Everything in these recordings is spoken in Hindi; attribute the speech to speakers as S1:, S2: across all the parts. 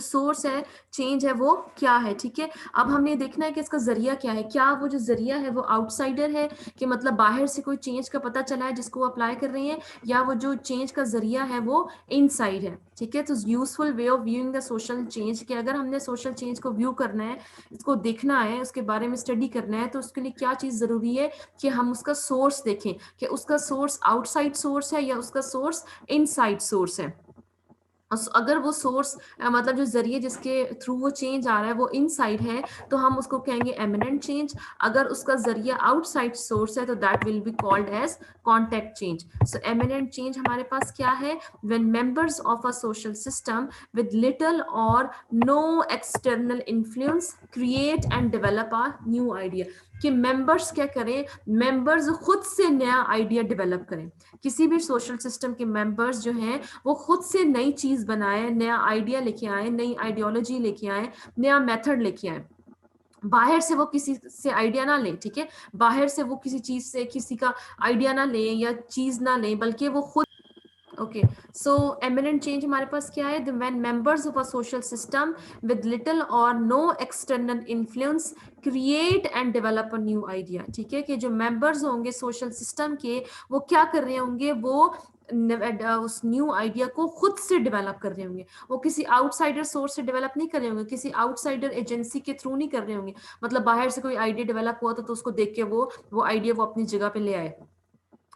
S1: सोर्स है चेंज है वो क्या है, ठीक है। अब हमने देखना है कि इसका जरिया क्या है, क्या वो जो जरिया है वो आउटसाइडर है कि मतलब बाहर से कोई चेंज का पता चला है जिसको वो अप्लाई कर रही है, या वो जो चेंज का जरिया है वो इनसाइड है, ठीक है। तो useful way of viewing the social change, कि अगर हमने सोशल चेंज को व्यू करना है, इसको देखना है, उसके बारे में स्टडी करना है, तो उसके लिए क्या चीज जरूरी है कि हम उसका सोर्स देखें कि उसका सोर्स आउटसाइड सोर्स है या उसका सोर्स इनसाइड सोर्स है। अगर वो सोर्स मतलब जो जरिए जिसके थ्रू वो चेंज आ रहा है वो इनसाइड है तो हम उसको कहेंगे एमिनेंट चेंज। अगर उसका जरिया आउटसाइड सोर्स है तो that will be called as contact change. So eminent change हमारे पास क्या है, when members of a social system with little or no external influence create and develop a new idea, कि मेंबर्स क्या करें, मेंबर्स खुद से नया आइडिया डेवलप करें। किसी भी सोशल सिस्टम के मेंबर्स जो हैं वो खुद से नई चीज बनाए, नया आइडिया लेके आए, नई आइडियोलॉजी लेके आए, नया मेथड लेके आए। बाहर से वो किसी से आइडिया ना ले, ठीक है, बाहर से वो किसी चीज से किसी का आइडिया ना ले या चीज ना ले, बल्कि वो खुद। ओके, सो एमिनेंट चेंज हमारे पास क्या है, when members of a social system with little or no external influence create and develop a new idea, ठीक है, कि जो मेंबर्स होंगे सोशल सिस्टम के वो क्या कर रहे होंगे, वो उस न्यू आइडिया को खुद से डेवलप कर रहे होंगे, वो किसी आउटसाइडर सोर्स से डेवलप नहीं कर रहे होंगे, किसी आउटसाइडर एजेंसी के थ्रू नहीं कर रहे होंगे। मतलब बाहर से कोई आइडिया डेवलप हुआ तो उसको देख के वो आइडिया वो अपनी जगह पे ले आए,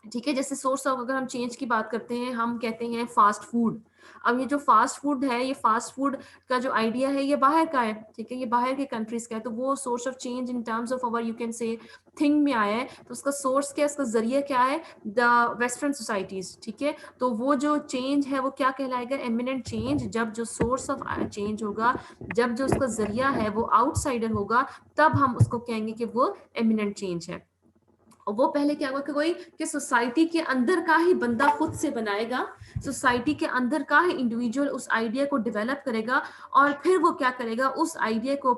S1: ठीक है। जैसे सोर्स ऑफ अगर हम चेंज की बात करते हैं, हम कहते हैं फास्ट फूड। अब ये जो फास्ट फूड है, ये फास्ट फूड का जो आइडिया है ये बाहर का है, ठीक है, ये बाहर के कंट्रीज का है, तो वो source of change in terms of our you can say thing में आया है, तो उसका सोर्स क्या है, उसका जरिया क्या है, द वेस्टर्न सोसाइटीज, ठीक है। तो वो जो चेंज है वो क्या कहलाएगा, एमिनेंट चेंज। जब जो सोर्स ऑफ चेंज होगा, जब जो उसका जरिया है वो आउटसाइडर होगा, तब हम उसको कहेंगे कि वो एमिनेंट चेंज है। और वो पहले क्या होगा कि कोई कि सोसाइटी के अंदर का ही बंदा खुद से बनाएगा, सोसाइटी के अंदर का ही इंडिविजुअल उस आइडिया को डेवलप करेगा, और फिर वो क्या करेगा, उस आइडिया को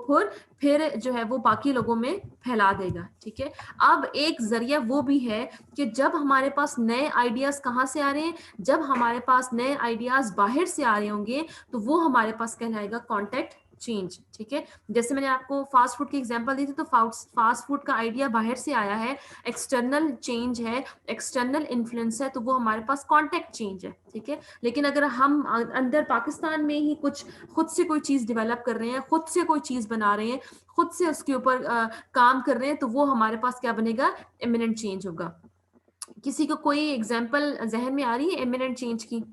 S1: फिर जो है वो बाकी लोगों में फैला देगा, ठीक है। अब एक जरिया वो भी है कि जब हमारे पास नए आइडियाज कहाँ से आ रहे हैं, जब हमारे पास नए आइडियाज बाहर से आ रहे होंगे, तो वो हमारे पास कहलाएगा कॉन्टेक्ट चेंज, ठीक है। जैसे मैंने आपको फास्ट फूड की एग्जांपल दी थी, तो फास्ट फूड का आइडिया बाहर से आया है, एक्सटर्नल चेंज है, एक्सटर्नल इन्फ्लुएंस है, तो वो हमारे पास कॉन्टेक्ट चेंज है, ठीक है। लेकिन अगर हम अंदर पाकिस्तान में ही कुछ खुद से कोई चीज डेवलप कर रहे हैं, खुद से कोई चीज बना रहे हैं, खुद से उसके ऊपर काम कर रहे हैं, तो वो हमारे पास क्या बनेगा, इमिनेंट चेंज होगा। किसी को कोई एग्जाम्पल जहन में आ रही है इमिनेंट चेंज की?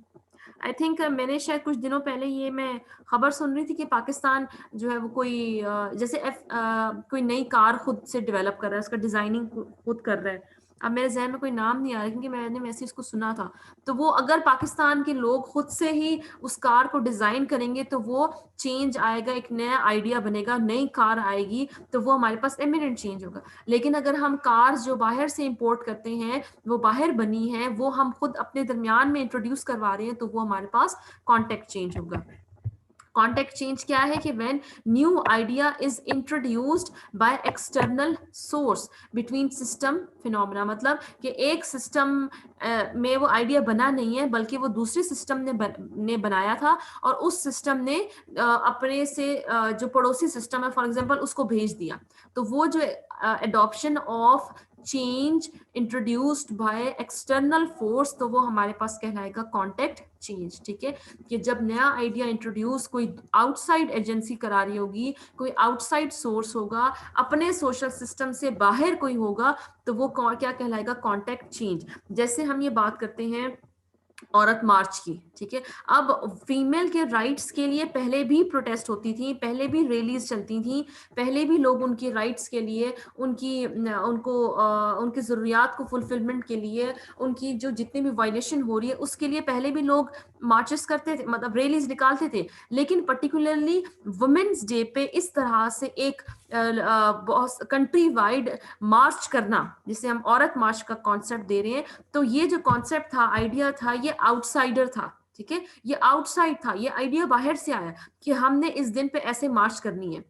S1: आई थिंक मैंने शायद कुछ दिनों पहले ये मैं खबर सुन रही थी कि पाकिस्तान जो है वो कोई जैसे कोई नई कार खुद से डेवलप कर रहा है, उसका डिजाइनिंग खुद कर रहा है। अब मेरे जहन में कोई नाम नहीं आ रहा क्योंकि मैंने वैसे इसको सुना था। तो वो अगर पाकिस्तान के लोग खुद से ही उस कार को डिजाइन करेंगे तो वो चेंज आएगा, एक नया आइडिया बनेगा, नई कार आएगी, तो वो हमारे पास एमिनेंट चेंज होगा। लेकिन अगर हम कार्स जो बाहर से इंपोर्ट करते हैं, वो बाहर बनी है, वो हम खुद अपने दरमियान में इंट्रोड्यूस करवा रहे हैं, तो वो हमारे पास कॉन्टेक्ट चेंज होगा। कॉन्टेक्ट चेंज क्या है कि when new idea is introduced by external source between system phenomena, मतलब कि एक सिस्टम में वो आइडिया बना नहीं है, बल्कि वो दूसरे सिस्टम ने बनाया था, और उस सिस्टम ने अपने से जो पड़ोसी सिस्टम है फॉर एग्जांपल उसको भेज दिया। तो वो जो adoption of change introduced by external force, तो वो हमारे पास कहलाएगा कॉन्टेक्ट चेंज, ठीक है। कि जब नया आइडिया इंट्रोड्यूस कोई आउटसाइड एजेंसी करा रही होगी, कोई आउटसाइड सोर्स होगा, अपने सोशल सिस्टम से बाहर कोई होगा, तो वो क्या कहलाएगा, कॉन्टेक्ट चेंज। जैसे हम ये बात करते हैं औरत मार्च की, ठीक है। अब फीमेल के राइट्स के लिए पहले भी प्रोटेस्ट होती थी, पहले भी रैलीज चलती थी, पहले भी लोग उनकी राइट्स के लिए, उनकी जरूरियात को फुलफिलमेंट के लिए, उनकी जो जितनी भी वायलेशन हो रही है उसके लिए पहले भी लोग मार्चेस करते थे, मतलब रैलीज निकालते थे। लेकिन पर्टिकुलरली वुमेन्स डे पे इस तरह से एक कंट्री वाइड मार्च करना, जिसे हम औरत मार्च का कॉन्सेप्ट दे रहे हैं, तो ये जो कॉन्सेप्ट था, आइडिया था, ये आउटसाइडर था, ठीक है। ये आउटसाइड था, ये आइडिया बाहर से आया कि हमने इस दिन पे ऐसे मार्च करनी है,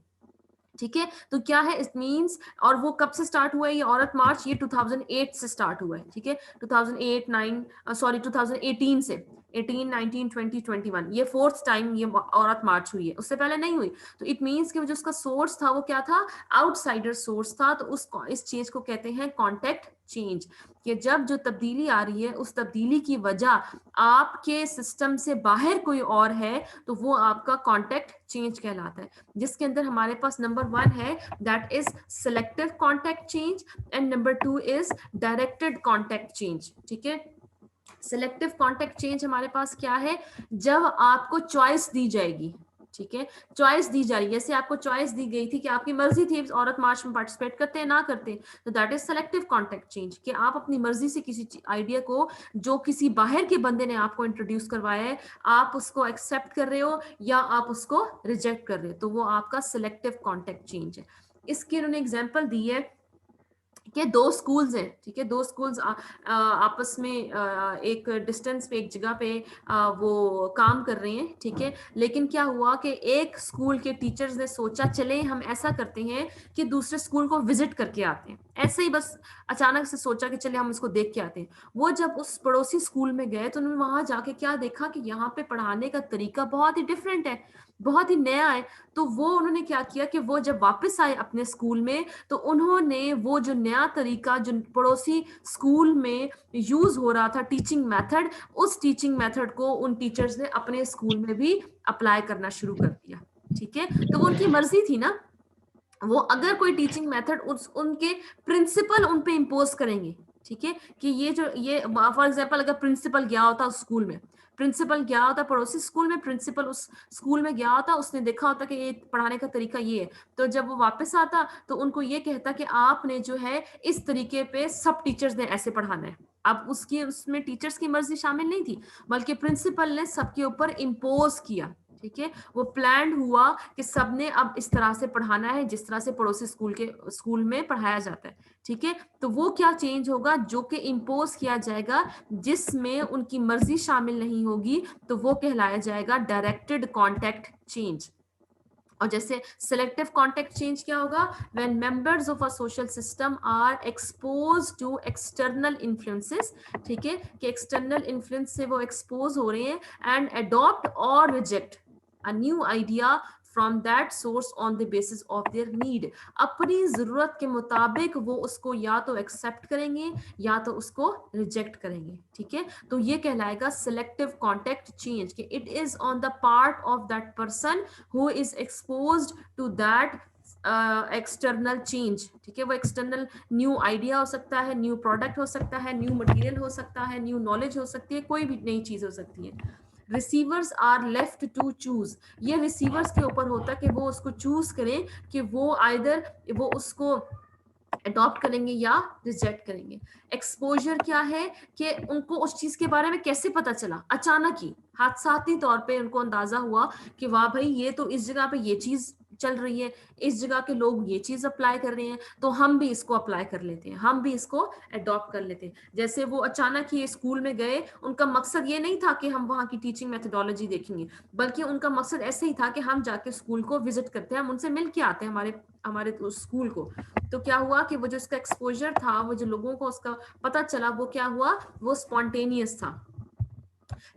S1: ठीक है। तो क्या है इट मींस, और वो कब से स्टार्ट हुआ है ये औरत मार्च, ये 2008 से स्टार्ट हुआ है, ठीक है, 2008 9 सॉरी 2018 से, 18, 19, 20, 21, ये फोर्थ टाइम ये औरत मार्च हुई है, उससे पहले नहीं हुई। तो इट मीन्स कि जो उसका सोर्स था वो क्या था, आउटसाइडर सोर्स था। तो इस चीज को कहते हैं कॉन्टेक्ट चेंज, कि जब जो तब्दीली आ रही है उस तब्दीली की वजह आपके सिस्टम से बाहर कोई और है, तो वो आपका कॉन्टेक्ट चेंज कहलाता है। जिसके अंदर हमारे पास नंबर 1 है, that is selective contact change, and number 2 is directed contact change. ठीक है, सिलेक्टिव कॉन्टेक्ट चेंज हमारे पास क्या है, जब आपको चॉइस दी जाएगी। ठीक है, चॉइस दी जा रही है, जैसे आपको चॉइस दी गई थी कि आपकी मर्जी थी औरत मार्च में पार्टिसिपेट करते हैं ना करते, तो that is selective contact change, कि आप अपनी मर्जी से किसी आइडिया को जो किसी बाहर के बंदे ने आपको इंट्रोड्यूस करवाया है, आप उसको एक्सेप्ट कर रहे हो या आप उसको रिजेक्ट कर रहे हो, तो वो आपका सिलेक्टिव कॉन्टेक्ट चेंज है। इसकी उन्होंने एग्जाम्पल दी है कि 2 स्कूल्स हैं। ठीक है, 2 स्कूल्स आपस में एक डिस्टेंस पे एक जगह पे वो काम कर रहे हैं। ठीक है, लेकिन क्या हुआ कि एक स्कूल के टीचर्स ने सोचा चले हम ऐसा करते हैं कि दूसरे स्कूल को विजिट करके आते हैं, ऐसे ही बस अचानक से सोचा कि चले हम इसको देख के आते हैं। वो जब उस पड़ोसी स्कूल में गए तो उन्होंने वहां जाके क्या देखा कि यहाँ पे पढ़ाने का तरीका बहुत ही डिफरेंट है, बहुत ही नया है। तो वो उन्होंने क्या किया कि वो जब वापस आए अपने स्कूल में, तो उन्होंने वो जो नया तरीका जो पड़ोसी स्कूल में यूज हो रहा था टीचिंग मेथड, उस टीचिंग मेथड को उन टीचर्स ने अपने स्कूल में भी अप्लाई करना शुरू कर दिया। ठीक है, तो वो उनकी मर्जी थी ना, वो अगर कोई टीचिंग मेथड उनके प्रिंसिपल उन पे इम्पोज करेंगे। ठीक है, कि ये फॉर एग्जांपल अगर प्रिंसिपल गया होता उस स्कूल में, प्रिंसिपल गया होता पड़ोसी स्कूल में, प्रिंसिपल उस स्कूल में गया होता, उसने देखा होता कि ये पढ़ाने का तरीका ये है, तो जब वो वापस आता तो उनको ये कहता कि आपने जो है इस तरीके पे सब टीचर्स ने ऐसे पढ़ाना है। अब उसमें टीचर्स की मर्जी शामिल नहीं थी, बल्कि प्रिंसिपल ने सबके ऊपर इम्पोज किया। ठीक है, वो प्लान हुआ कि सबने अब इस तरह से पढ़ाना है जिस तरह से पड़ोसी स्कूल में पढ़ाया जाता है। ठीक है, तो वो क्या चेंज होगा, जो कि इम्पोज किया जाएगा, जिसमें उनकी मर्जी शामिल नहीं होगी, तो वो कहलाया जाएगा डायरेक्टेड कॉन्टेक्ट चेंज। और जैसे सिलेक्टिव कॉन्टेक्ट चेंज क्या होगा, when members of a social system are expose to external influences. ठीक है, कि एक्सटर्नल इन्फ्लुएंस से वो एक्सपोज हो रहे हैं एंड अडॉप्ट और reject a new idea from that source on the basis of their need. अपनी जरूरत के मुताबिक वो उसको या तो एक्सेप्ट करेंगे या तो उसको रिजेक्ट करेंगे। ठीक है, तो ये कहलाएगा सिलेक्टिव कॉन्टेक्ट चेंज, कि it is on the part of that person who is exposed to that external change. ठीक है, वो एक्सटर्नल न्यू आइडिया हो सकता है, न्यू प्रोडक्ट हो सकता है, न्यू मटेरियल हो सकता है, न्यू नॉलेज हो सकती है, कोई भी नई चीज हो सकती है। Receivers are left to choose, ये रिसीवर्स के ऊपर होता है कि वो उसको चूज करें कि वो आइदर वो उसको अडॉप्ट करेंगे या रिजेक्ट करेंगे। एक्सपोजर क्या है, कि उनको उस चीज के बारे में कैसे पता चला, अचानक ही हादसाती तौर पे उनको अंदाजा हुआ कि वाह भाई ये तो इस जगह पे ये चीज चल रही है, इस जगह के लोग ये चीज अप्लाई कर रहे हैं, तो हम भी इसको अप्लाई कर लेते हैं, हम भी इसको अडॉप्ट कर लेते हैं। जैसे वो अचानक ही स्कूल में गए, उनका मकसद ये नहीं था कि हम वहाँ की टीचिंग मेथोडोलॉजी देखेंगे, बल्कि उनका मकसद ऐसे ही था कि हम जाके स्कूल को विजिट करते हैं, हम उनसे मिल के आते हैं हमारे हमारे स्कूल को। तो क्या हुआ कि वो जो उसका एक्सपोजर था, वो जो लोगों को उसका पता चला, वो क्या हुआ, वो स्पॉन्टेनियस था।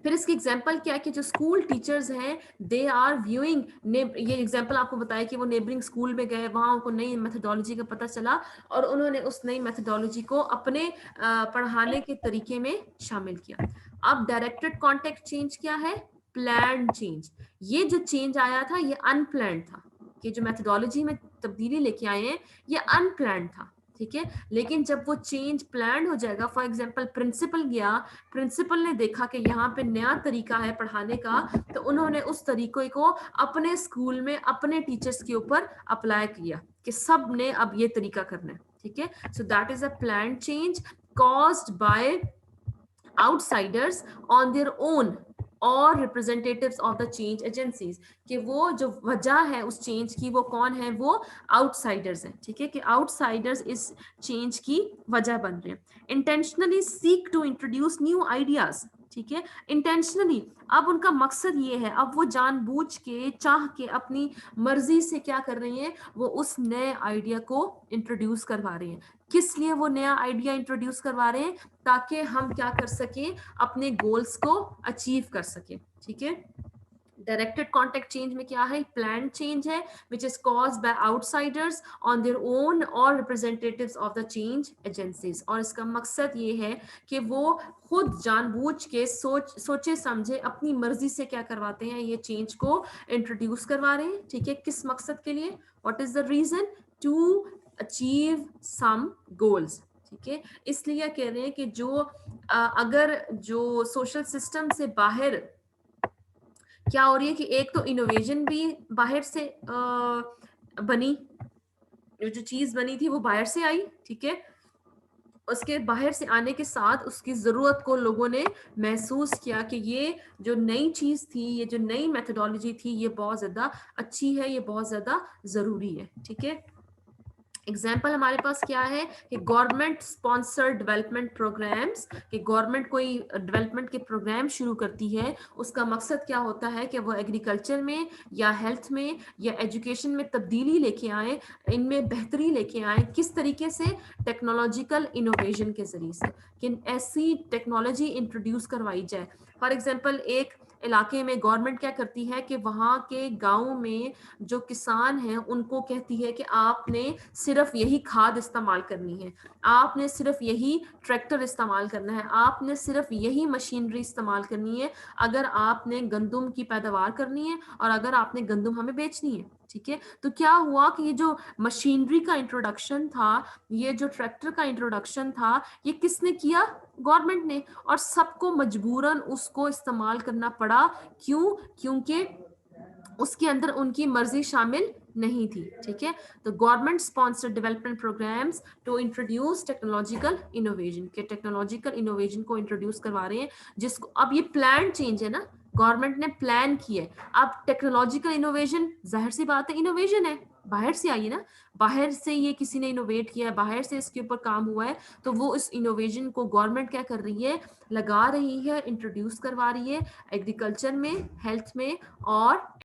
S1: फिर इसकी एग्जांपल क्या है कि जो स्कूल टीचर्स हैं, दे आर व्यूइंग, ये एग्जांपल आपको बताया कि वो नेबरिंग स्कूल में गए, वहां उनको नई मेथोडोलॉजी का पता चला और उन्होंने उस नई मेथोडोलॉजी को अपने पढ़ाने के तरीके में शामिल किया। अब डायरेक्टेड कॉन्टेक्ट चेंज क्या है, प्लान चेंज। ये जो चेंज आया था ये अनप्लान था, कि जो मेथोडोलॉजी में तब्दीली लेके आए हैं ये अनप्लान था। ठीक है, लेकिन जब वो चेंज प्लान हो जाएगा, फॉर एग्जांपल प्रिंसिपल गया, प्रिंसिपल ने देखा कि यहाँ पे नया तरीका है पढ़ाने का, तो उन्होंने उस तरीके को अपने स्कूल में अपने टीचर्स के ऊपर अप्लाई किया कि सब ने अब ये तरीका करना है। ठीक है, so that is a plan change caused by outsiders on their own or representatives of the change agencies, कि वो जो वजह है उस चेंज की वो कौन है, वो आउटसाइडर्स हैं। ठीक है, कि आउटसाइडर्स इस चेंज की वजह बन रहे हैं। Intentionally seek to introduce new ideas. ठीक है, इंटेंशनली। अब उनका मकसद ये है, अब वो जानबूझ के चाह के अपनी मर्जी से क्या कर रही हैं, वो उस नए आइडिया को इंट्रोड्यूस करवा रहे हैं। किस लिए वो नया आइडिया इंट्रोड्यूस करवा रहे हैं? ताकि हम क्या कर सकें, अपने गोल्स को अचीव कर सकें। ठीक है, डायरेक्टेड कॉन्टेक्ट चेंज में क्या है, प्लान चेंज है which is caused by outsiders on their own or representatives of the change agencies. और इसका मकसद ये है कि वो खुद जानबूझ के सोचे समझे अपनी मर्जी से क्या करवाते हैं, ये चेंज को इंट्रोड्यूस करवा रहे हैं। ठीक है, किस मकसद के लिए? What is the reason? To achieve some goals. ठीक है, इसलिए कह रहे हैं कि जो अगर जो सोशल सिस्टम से बाहर क्या हो रही है कि एक तो इनोवेशन भी बाहर से बनी, जो चीज बनी थी वो बाहर से आई। ठीक है, उसके बाहर से आने के साथ उसकी जरूरत को लोगों ने महसूस किया कि ये जो नई चीज थी, ये जो नई मेथोडोलॉजी थी, ये बहुत ज्यादा अच्छी है, ये बहुत ज्यादा जरूरी है। ठीक है, एग्जाम्पल हमारे पास क्या है कि गवर्नमेंट स्पॉन्सर्ड डेवलपमेंट प्रोग्राम्स, कि गवर्नमेंट कोई डेवलपमेंट के प्रोग्राम शुरू करती है, उसका मकसद क्या होता है कि वो एग्रीकल्चर में या हेल्थ में या एजुकेशन में तब्दीली लेके आए, इनमें बेहतरी लेके आए। किस तरीके से? टेक्नोलॉजिकल इनोवेशन के जरिए से, कि ऐसी टेक्नोलॉजी इंट्रोड्यूस करवाई जाए। फॉर एग्जाम्पल, एक इलाके में गवर्नमेंट क्या करती है कि वहाँ के गाँव में जो किसान हैं उनको कहती है कि आपने सिर्फ यही खाद इस्तेमाल करनी है, आपने सिर्फ यही ट्रैक्टर इस्तेमाल करना है, आपने सिर्फ यही मशीनरी इस्तेमाल करनी है अगर आपने गंदम की पैदावार करनी है और अगर आपने गंदम हमें बेचनी है। ठीक है, तो क्या हुआ कि ये जो मशीनरी का इंट्रोडक्शन था, ये जो ट्रैक्टर का इंट्रोडक्शन था, ये किसने किया? गवर्नमेंट ने। और सबको मजबूरन उसको इस्तेमाल करना पड़ा। क्यों? क्योंकि उसके अंदर उनकी मर्जी शामिल नहीं थी। ठीक है, तो government sponsored development programmes to introduce technological innovation, के टेक्नोलॉजिकल इनोवेशन को इंट्रोड्यूस करवा रहे हैं, जिसको अब ये प्लान चेंज है ना, गवर्नमेंट ने प्लान किया है। अब टेक्नोलॉजिकल इनोवेशन, जाहिर सी बात है इनोवेशन है, बाहर से आई है ना, बाहर से ये किसी ने इनोवेट किया है, बाहर से इसके ऊपर काम हुआ है, तो वो इस इनोवेशन को गवर्नमेंट क्या कर रही है, लगा रही है, इंट्रोड्यूस करवा रही है एग्रीकल्चर में, हेल्थ में और